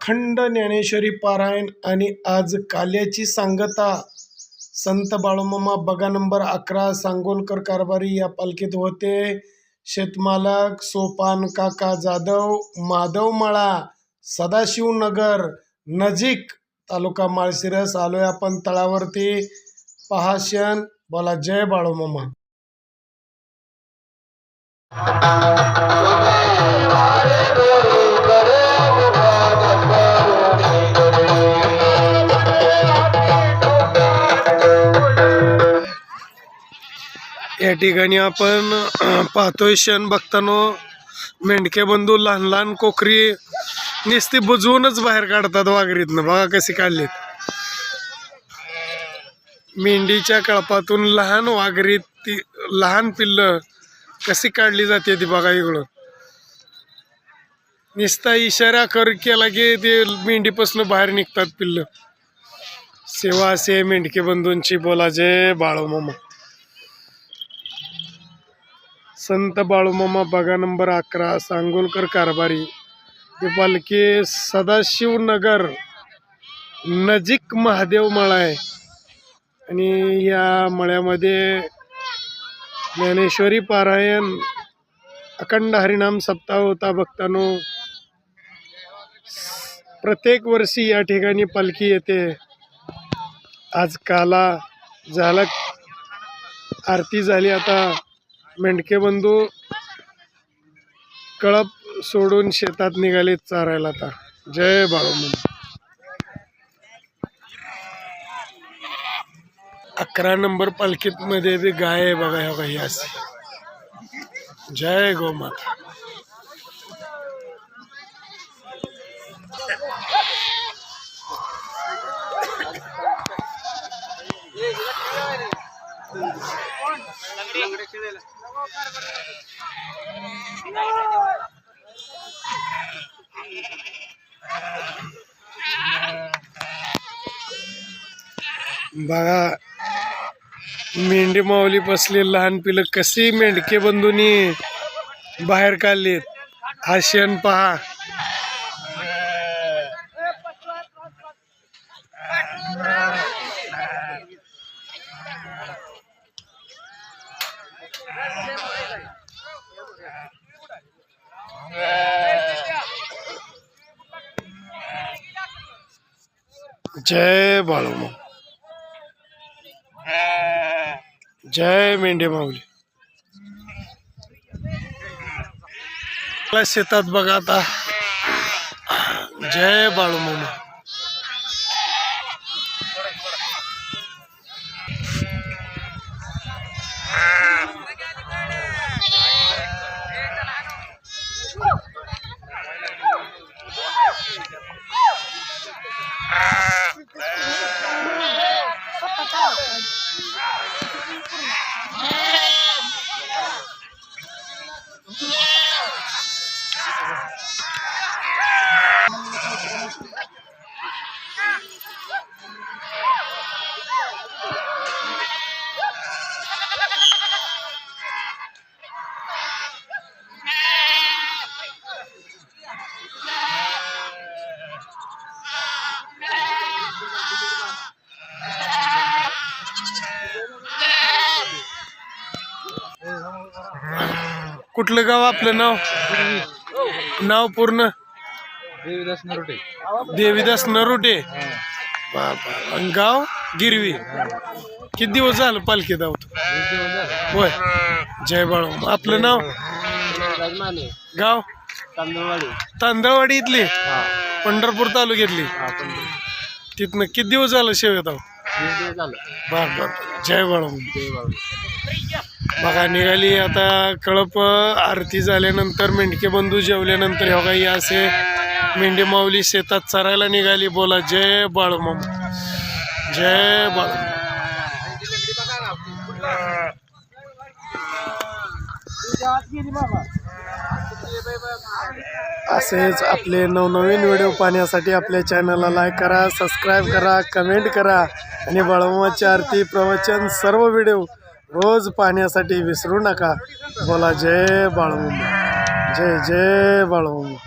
अखंड ज्ञानेश्वरी पारायण आणि आज काल्याची सांगता संत बाळूमामा बगा नंबर 11 सांगोलकर कारभारी या पालखीत होते. शेतमालक सोपान काका जाधव माधवमाळा सदाशिवनगर नजीक तालुका माळशिरस आलोय आपण तळावरती. पहा क्षण, बोला जय बाळूमामा. या ठिकाणी आपण पाहतोय क्षण बघतानो मेंढके बंधू लहान लहान कोकरी नुसती बुजवूनच बाहेर काढतात वाघरीतनं. बघा कशी काढलीत. मेंढीच्या कळपातून लहान वाघरीत ती लहान पिल्ल कशी काढली जाते ती बघा. इकडं नुसता इशारा केला की ते मेंढीपासून बाहेर निघतात पिल्ल. सेवा असे मेंढके बंधूंची. बोला जय बाळूमामा. संत बाळूमामा बगा नंबर 11 सांगोलकर कारभारी. ही पालखी सदाशिवनगर नजीक महादेव मळा आहे आणि या मळ्यामध्ये ज्ञानेश्वरी पारायण अखंड हरिनाम सप्ताह होता. भक्तांनो, प्रत्येक वर्षी या ठिकाणी पालखी येते. आज काला झाला, आरती झाली. आता मेंढके बंधू कळप सोडून शेतात निघाले चारायला. आता जय बाळूमामा. 11 नंबर पालखीत मध्ये बी गाय आहे बघा. हो काही असे. जय गोमाता. बघा मेंढी माऊली बसली. लहान पिलं कशी मेंढके बंधूंनी बाहेर काढलीत. हा क्षण पहा. जय बाळूमामा. जय मेंढे माऊली. शेतात बघा आता. जय बाळूमामा. कुठलं गाव आपलं? नाव पूर्ण? देवीदास नरोटे. देवीदास नरोटे. गाव गिरवी. किती दिवस झालं पालखी धावतो? होय. जय बाळूमामा. आपलं नाव? गाव? तांदळवाडी इथली? पंढरपूर तालुक्यातली? तिथनं किती दिवस झालं सेवेत आहो? बर बर. जय बाळूमामा. बघा निघाली आता कळप. आरती झाल्यानंतर मेंढके बंधू जेवल्यानंतर हो काही असे मेंढी माऊली शेतात चरायला निघाली. बोला जय बाळूमामा. जय बाळूमामा. असेच आपले नवनवीन व्हिडिओ पाहण्यासाठी आपल्या चॅनलला लाईक करा, सबस्क्राईब करा, कमेंट करा आणि बाळूमामाची आरती प्रवचन सर्व व्हिडिओ रोज पाहण्यासाठी विसरू नका. बोला जय बाळूमामा. जय जय बाळूमामा.